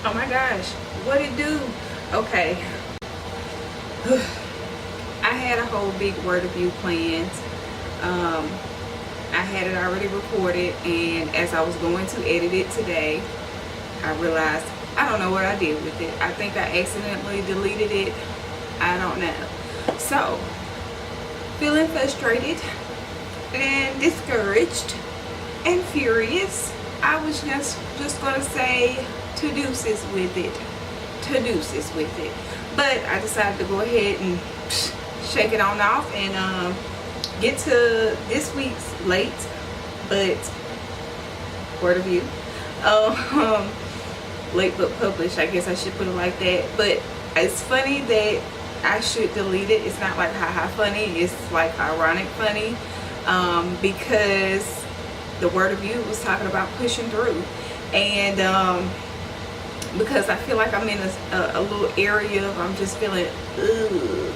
Oh my gosh, what it do? Okay. I had a whole big word of view planned. I had it already recorded, and as I was going to edit it today, I realized I don't know what I did with it. I think I accidentally deleted it. I don't know. So, feeling frustrated and discouraged and furious, I was just gonna say to deuces with it. To deuces with it. But I decided to go ahead and shake it on off and get to this week's late but word of view. Late but published, I guess I should put it like that. But it's funny that I should delete it. It's not like haha funny, it's like ironic funny, because the word of view was talking about pushing through, and because I feel like I'm in a little area of, I'm just feeling, ugh.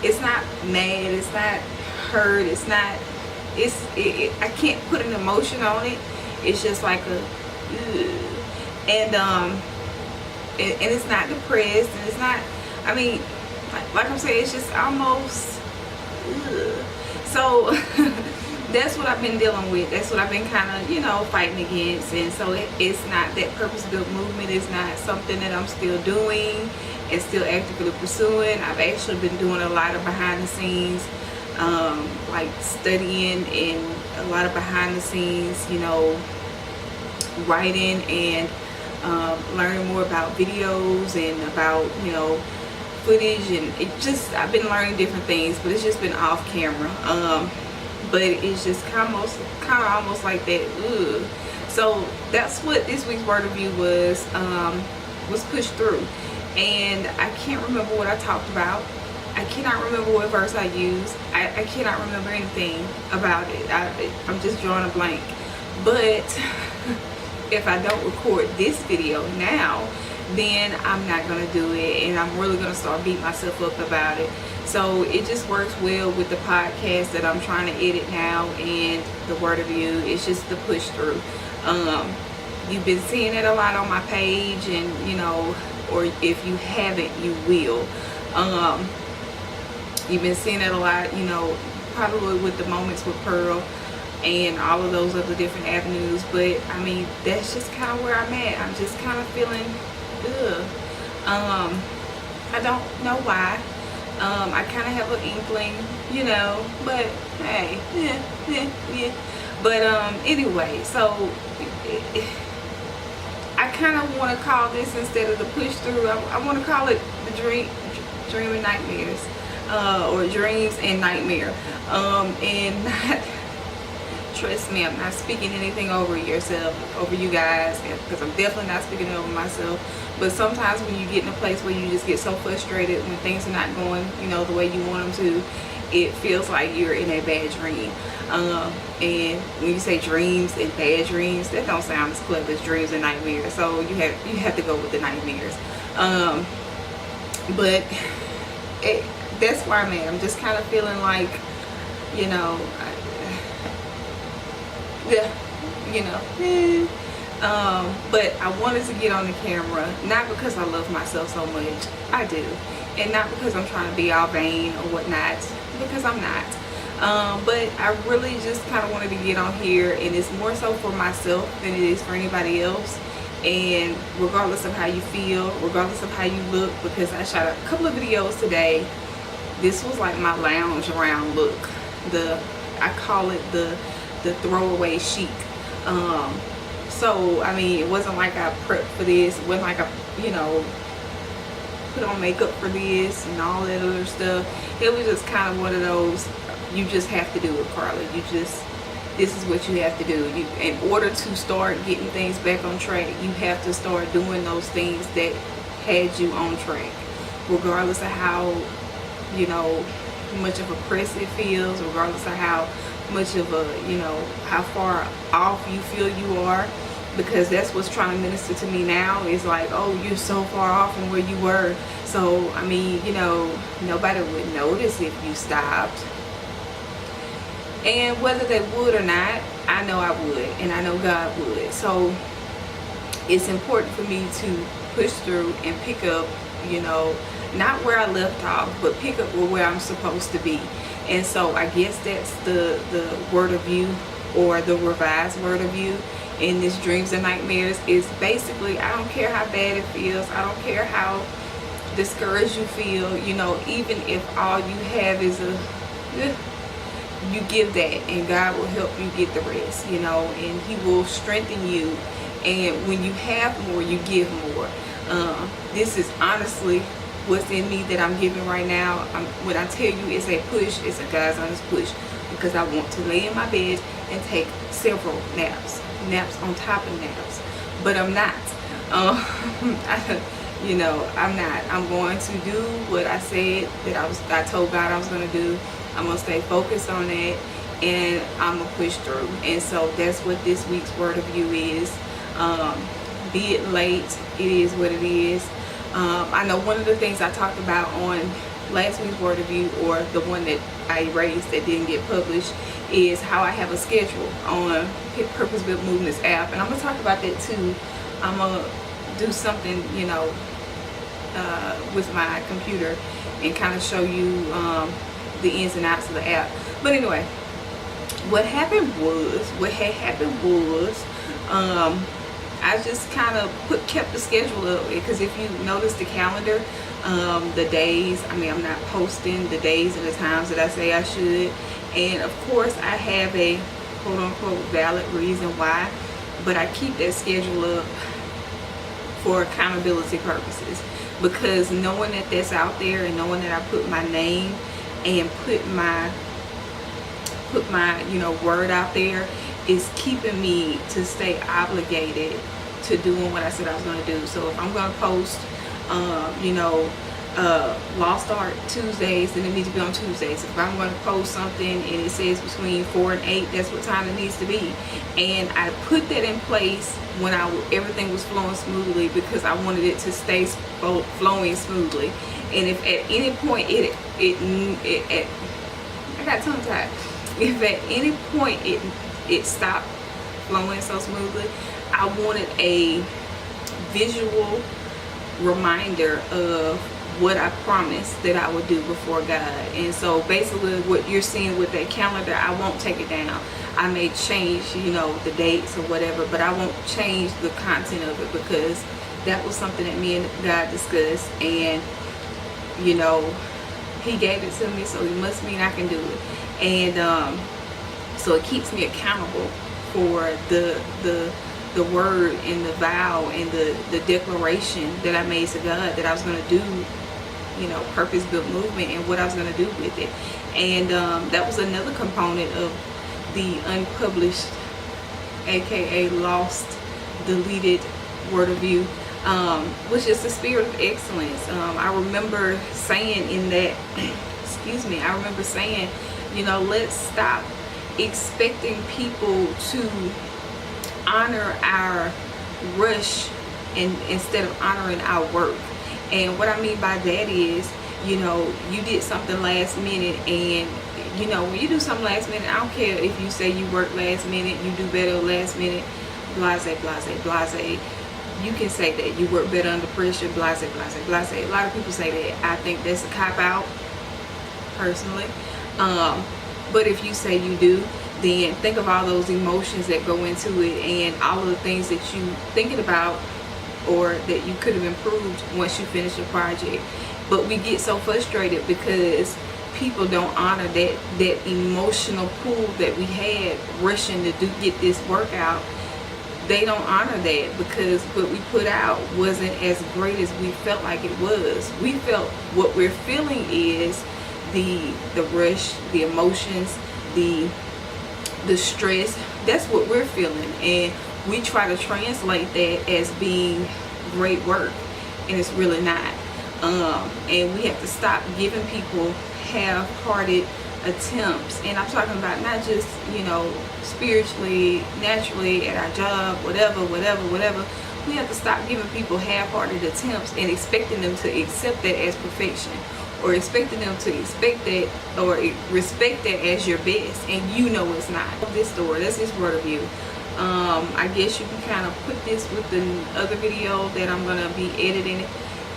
It's not mad, it's not hurt, it's not, I can't put an emotion on it. It's just like a, ugh. And it's not depressed, and it's not, I mean, like I'm saying, it's just almost, ugh. So that's what I've been dealing with. That's what I've been kind of, fighting against. And so it's not that purpose-built movement. It's not something that I'm still doing and still actively pursuing. I've actually been doing a lot of behind the scenes, like studying and a lot of behind the scenes, writing and learning more about videos and about, footage, and I've been learning different things, but it's just been off camera. But it's just kind of almost like that. Ugh. So that's what this week's word of view was pushed through, and I can't remember what I talked about. I cannot remember what verse I used. I cannot remember anything about it. I'm just drawing a blank. But if I don't record this video now, then I'm not gonna do it, and I'm really gonna start beating myself up about it. So it just works well with the podcast that I'm trying to edit now and the word of view. It's just the push through. You've been seeing it a lot on my page, and or if you haven't, you will. You've been seeing it a lot, probably with the Moments with Pearl and all of those other different avenues. But I mean, that's just kind of where I'm at. I'm just kind of feeling, ugh. I don't know why. I kind of have an inkling, but hey, yeah. But anyway, so I kind of want to call this, instead of the push through, I want to call it the dream and nightmares, or dreams and nightmare, and not. Trust me, I'm not speaking anything over yourself, over you guys, because I'm definitely not speaking it over myself. But sometimes when you get in a place where you just get so frustrated when things are not going, the way you want them to, it feels like you're in a bad dream. And when you say dreams and bad dreams, that don't sound as clever as dreams and nightmares. So you have to go with the nightmares. But that's where I'm at. I'm just kind of feeling like, but I wanted to get on the camera, not because I love myself so much, I do, and not because I'm trying to be all vain or whatnot, because I'm not. But I really just kind of wanted to get on here, and it's more so for myself than it is for anybody else. And regardless of how you feel, regardless of how you look, because I shot a couple of videos today. This was like my lounge around look. I call it the throwaway chic. So I mean, it wasn't like I prepped for this. It wasn't like I put on makeup for this and all that other stuff. It was just kind of one of those, you just have to do it, Carla. This is what you have to do. In order to start getting things back on track, you have to start doing those things that had you on track, regardless of how much of a press it feels, regardless of how much of a how far off you feel you are, because that's what's trying to minister to me now. Is like, oh, you're so far off from where you were. So I mean, nobody would notice if you stopped, and whether they would or not, I know I would, and I know God would. So it's important for me to push through and pick up, you know, not where I left off, but pick up where I'm supposed to be. And so I guess that's the word of you, or the revised word of you in this dreams and nightmares, is basically, I don't care how bad it feels, I don't care how discouraged you feel, you know, even if all you have is you give that, and God will help you get the rest, you know, and He will strengthen you. And when you have more, you give more. This is honestly what's in me that I'm giving right now. When I tell you it's a push, it's a God's honest push, because I want to lay in my bed and take several naps on top of naps, but I'm not. You know, I'm not. I'm going to do what I said that I told God I was going to do. I'm going to stay focused on that, and I'm going to push through. And so that's what this week's word of you is. Be it late, it is what it is. I know one of the things I talked about on last week's word of you, or the one that I erased that didn't get published, is how I have a schedule on Purpose Built Movements app. And I'm going to talk about that too. I'm going to do something, you know, with my computer and kind of show you the ins and outs of the app. But anyway, what had happened was I just kind of kept the schedule up, because if you notice the calendar, the days, I mean, I'm not posting the days and the times that I say I should. And of course I have a quote unquote valid reason why, but I keep that schedule up for accountability purposes, because knowing that that's out there, and knowing that I put my name and put my you know, word out there, is keeping me to stay obligated to doing what I said I was going to do. So if I'm going to post you know, Lost Art Tuesdays, then it needs to be on Tuesdays. If I'm going to post something and it says between 4 and 8, that's what time it needs to be. And I put that in place when everything was flowing smoothly, because I wanted it to stay flowing smoothly. And if at any point I got tongue tied. If at any point it stopped flowing so smoothly, I wanted a visual reminder of what I promised that I would do before God. And so basically what you're seeing with that calendar, I won't take it down. I may change, you know, the dates or whatever, but I won't change the content of it, because that was something that me and God discussed, and you know, He gave it to me, so it must mean I can do it. And so it keeps me accountable for the word and the vow and the declaration that I made to God that I was going to do, you know, Purpose Built Movement, and what I was going to do with it. And that was another component of the unpublished, aka lost, deleted word of you, which is the spirit of excellence. I remember saying in that I remember saying, you know, let's stop expecting people to honor our rush instead of honoring our work. And what I mean by that is, you know, you did something last minute, and you know, when you do something last minute, I don't care if you say you work last minute, you do better last minute, blase, blase, blase. You can say that you work better under pressure, blase, blase, blase. A lot of people say that. I think that's a cop-out, personally. But if you say you do, then think of all those emotions that go into it, and all of the things that you thinking about, or that you could have improved once you finish your project. But we get so frustrated because people don't honor that emotional pool that we had rushing to get this work out. They don't honor that, because what we put out wasn't as great as we felt like it was. We felt what we're feeling is the rush, the emotions, the stress. That's what we're feeling, and we try to translate that as being great work, and it's really not. And we have to stop giving people half-hearted attempts. And I'm talking about not just, you know, spiritually, naturally, at our job, whatever. We have to stop giving people half-hearted attempts and expecting them to accept that as perfection, or expecting them to expect that or respect that as your best, and you know it's not. This story, that's this word of you. I guess you can kind of put this with the other video that I'm gonna be editing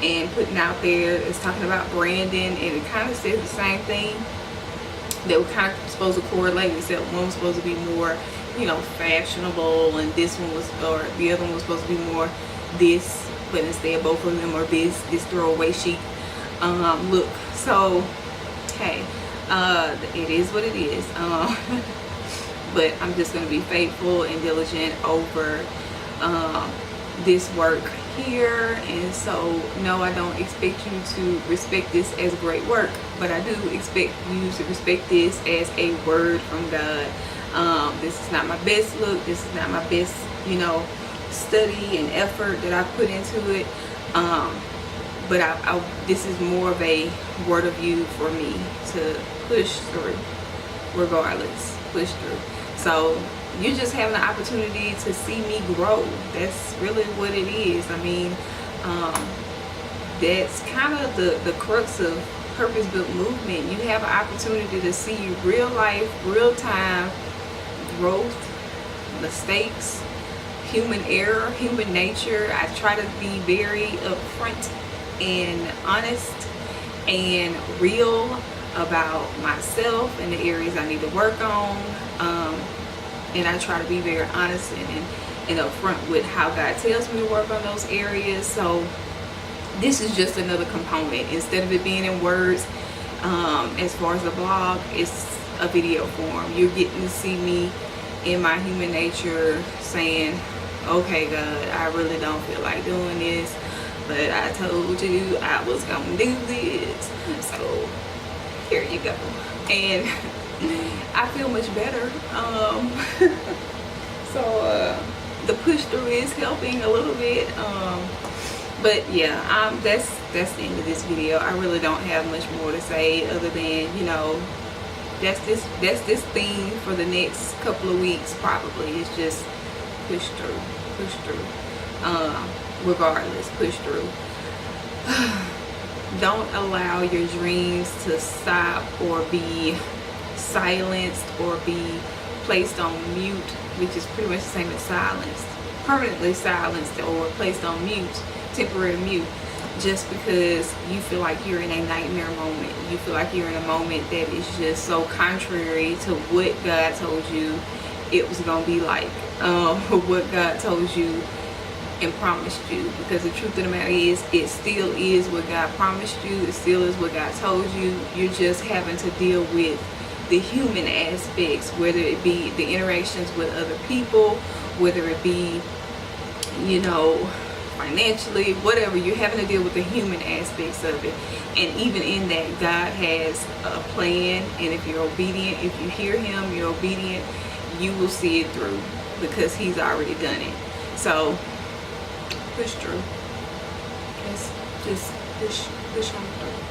and putting out there. It's talking about branding, and it kind of says the same thing. They were kind of supposed to correlate, except one was supposed to be more, you know, fashionable, and this one was, or the other one was supposed to be more this, but instead both of them are this throwaway chic look. So hey, it is what it is. But I'm just going to be faithful and diligent over this work here. And so no, I don't expect you to respect this as great work, but I do expect you to respect this as a word from God. This is not my best look, this is not my best, you know, study and effort that I put into it, but this is more of a word of you for me to push through, regardless, push through. So you're just having the opportunity to see me grow. That's really what it is. I mean, that's kind of the crux of purpose-built movement. You have an opportunity to see real life, real time growth, mistakes, human error, human nature. I try to be very upfront and honest and real about myself and the areas I need to work on, and I try to be very honest and upfront with how God tells me to work on those areas. So this is just another component. Instead of it being in words, as far as the blog, it's a video form. You're getting to see me in my human nature saying, okay God, I really don't feel like doing this, but I told you I was gonna do this, so here you go. And I feel much better. So the push through is helping a little bit. But yeah, that's the end of this video. I really don't have much more to say other than, you know, that's this theme for the next couple of weeks probably. It's just push through. Regardless, push through. Don't allow your dreams to stop or be silenced or be placed on mute, which is pretty much the same as silenced. Permanently silenced or placed on mute, temporary mute, just because you feel like you're in a nightmare moment. You feel like you're in a moment that is just so contrary to what God told you it was going to be like, what God told you and promised you. Because the truth of the matter is, it still is what God promised you. It still is what God told you. You're just having to deal with the human aspects, whether it be the interactions with other people, whether it be, you know, financially, whatever. You're having to deal with the human aspects of it. And even in that, God has a plan, and if you're obedient, if you hear him, you're obedient, you will see it through, because he's already done it. So push through. Just push on through.